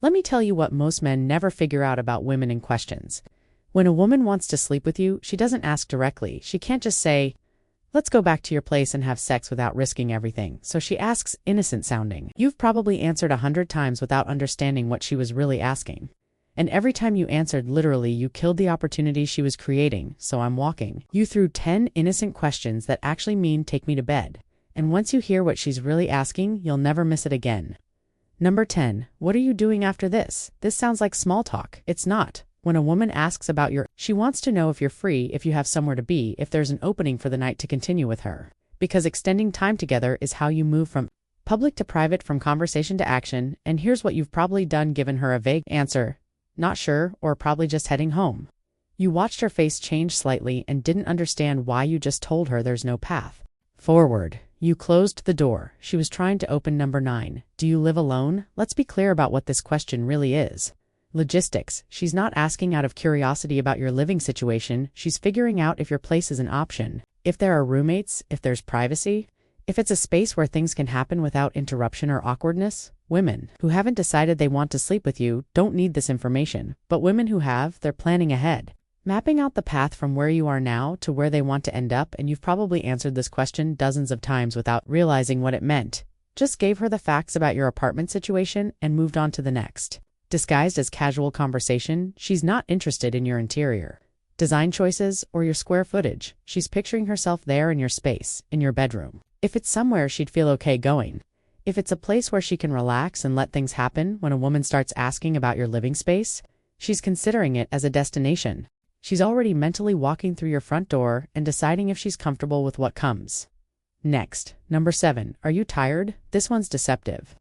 Let me tell you what most men never figure out about women in questions. When a woman wants to sleep with you, she doesn't ask directly. She can't just say, "Let's go back to your place and have sex," without risking everything. So she asks innocent sounding. You've probably answered 100 times without understanding what she was really asking. And every time you answered, literally, you killed the opportunity she was creating. So I'm walking you through 10 innocent questions that actually mean take me to bed. And once you hear what she's really asking, you'll never miss it again. Number 10. What are you doing after this? This sounds like small talk. It's not. When a woman asks about she wants to know if you're free, if you have somewhere to be, if there's an opening for the night to continue with her. Because extending time together is how you move from public to private, from conversation to action. And here's what you've probably done: given her a vague answer, not sure, or probably just heading home. You watched her face change slightly and didn't understand why you just told her there's no path forward. You closed the door. She was trying to open. Number 9. Do you live alone? Let's be clear about what this question really is. Logistics. She's not asking out of curiosity about your living situation. She's figuring out if your place is an option, if there are roommates, if there's privacy, if it's a space where things can happen without interruption or awkwardness. Women who haven't decided they want to sleep with you don't need this information, but women who have, they're planning ahead, mapping out the path from where you are now to where they want to end up. And you've probably answered this question dozens of times without realizing what it meant. Just gave her the facts about your apartment situation and moved on to the next. Disguised as casual conversation, she's not interested in your interior design choices or your square footage. She's picturing herself there in your space, in your bedroom. If it's somewhere she'd feel okay going, if it's a place where she can relax and let things happen. When a woman starts asking about your living space, she's considering it as a destination. She's already mentally walking through your front door and deciding if she's comfortable with what comes next. Number 7. Are you tired? This one's deceptive.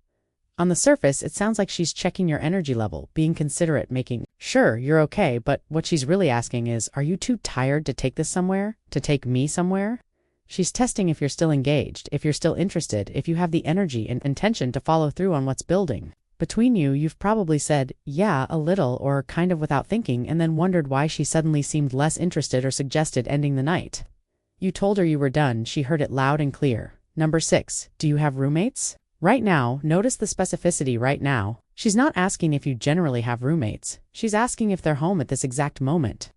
On the surface, it sounds like she's checking your energy level, being considerate, making sure you're okay, but what she's really asking is, are you too tired to take this somewhere? To take me somewhere? She's testing if you're still engaged, if you're still interested, if you have the energy and intention to follow through on what's building. Between you, you've probably said, yeah, a little, or kind of without thinking, and then wondered why she suddenly seemed less interested or suggested ending the night. You told her you were done. She heard it loud and clear. Number 6. Do you have roommates? Right now, notice the specificity right now. She's not asking if you generally have roommates. She's asking if they're home at this exact moment.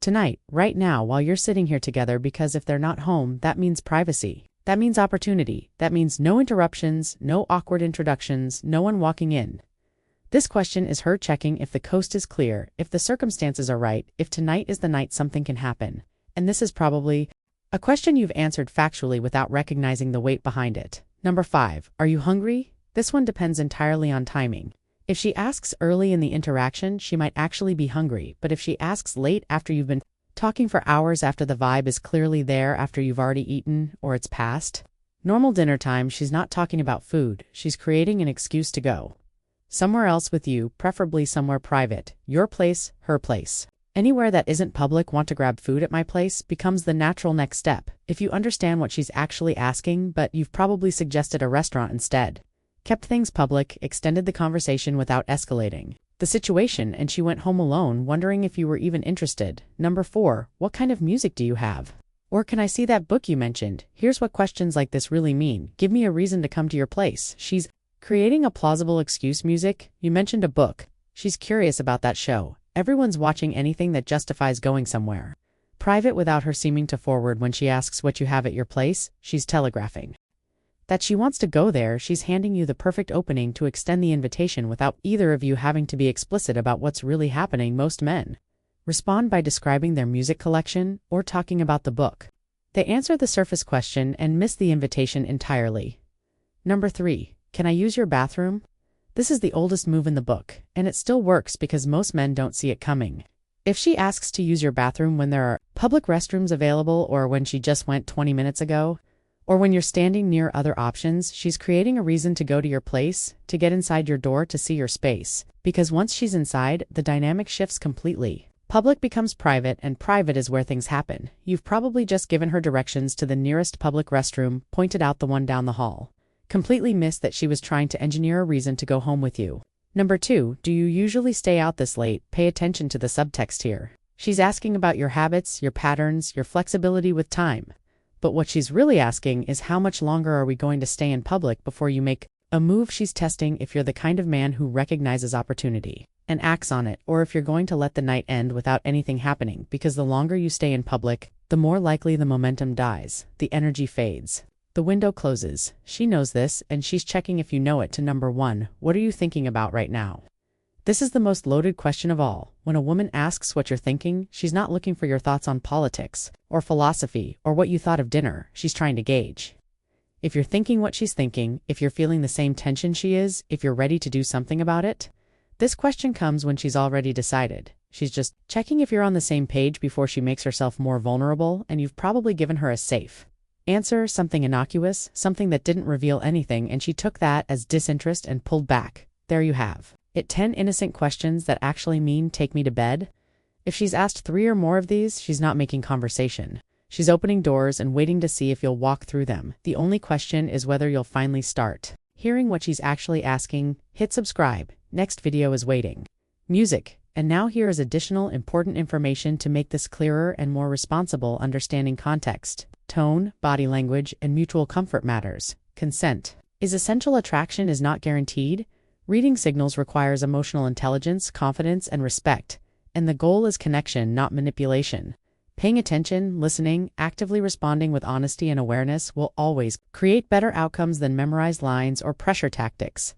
Tonight, right now, while you're sitting here together, because if they're not home, that means privacy. That means opportunity. That means no interruptions, no awkward introductions, no one walking in. This question is her checking if the coast is clear, if the circumstances are right, if tonight is the night something can happen. And this is probably a question you've answered factually without recognizing the weight behind it. Number 5. Are you hungry? This one depends entirely on timing. If she asks early in the interaction, she might actually be hungry, but if she asks late after you've been talking for hours, after the vibe is clearly there, after you've already eaten or it's past normal dinner time, she's not talking about food. She's creating an excuse to go somewhere else with you, preferably somewhere private. Your place, her place. Anywhere that isn't public. Want to grab food at my place becomes the natural next step, if you understand what she's actually asking, but you've probably suggested a restaurant instead. Kept things public, extended the conversation without escalating the situation, and she went home alone, wondering if you were even interested. Number 4. What kind of music do you have? Or can I see that book you mentioned? Here's what questions like this really mean. Give me a reason to come to your place. She's creating a plausible excuse. Music? You mentioned a book. She's curious about that show. Everyone's watching. Anything that justifies going somewhere private without her seeming to forward. When she asks what you have at your place, she's telegraphing that she wants to go there. She's handing you the perfect opening to extend the invitation without either of you having to be explicit about what's really happening. Most men respond by describing their music collection or talking about the book. They answer the surface question and miss the invitation entirely. Number 3. Can I use your bathroom? This is the oldest move in the book, and it still works because most men don't see it coming. If she asks to use your bathroom when there are public restrooms available, or when she just went 20 minutes ago, or when you're standing near other options, she's creating a reason to go to your place, to get inside your door, to see your space. Because once she's inside, the dynamic shifts completely. Public becomes private, and private is where things happen. You've probably just given her directions to the nearest public restroom, pointed out the one down the hall. Completely missed that she was trying to engineer a reason to go home with you. Number 2. Do you usually stay out this late? Pay attention to the subtext here. She's asking about your habits, your patterns, your flexibility with time. But what she's really asking is, how much longer are we going to stay in public before you make A move she's testing if you're the kind of man who recognizes opportunity and acts on it, or if you're going to let the night end without anything happening, because the longer you stay in public, the more likely the momentum dies, the energy fades. The window closes. She knows this, and she's checking if you know it to number 1, what are you thinking about right now? This is the most loaded question of all. When a woman asks what you're thinking, she's not looking for your thoughts on politics, or philosophy, or what you thought of dinner. She's trying to gauge if you're thinking what she's thinking, if you're feeling the same tension she is, if you're ready to do something about it. This question comes when she's already decided. She's just checking if you're on the same page before she makes herself more vulnerable, and you've probably given her a safe answer, something innocuous, something that didn't reveal anything, and she took that as disinterest and pulled back. There you have it, 10 innocent questions that actually mean take me to bed. If she's asked 3 or more of these, she's not making conversation. She's opening doors and waiting to see if you'll walk through them. The only question is whether you'll finally start hearing what she's actually asking. Hit subscribe. Next video is waiting. Music. And now here is additional important information to make this clearer and more responsible. Understanding context, tone, body language, and mutual comfort matters. Consent is essential. Attraction is not guaranteed. Reading signals requires emotional intelligence, confidence, and respect. And the goal is connection, not manipulation. Paying attention, listening, actively responding with honesty and awareness will always create better outcomes than memorized lines or pressure tactics.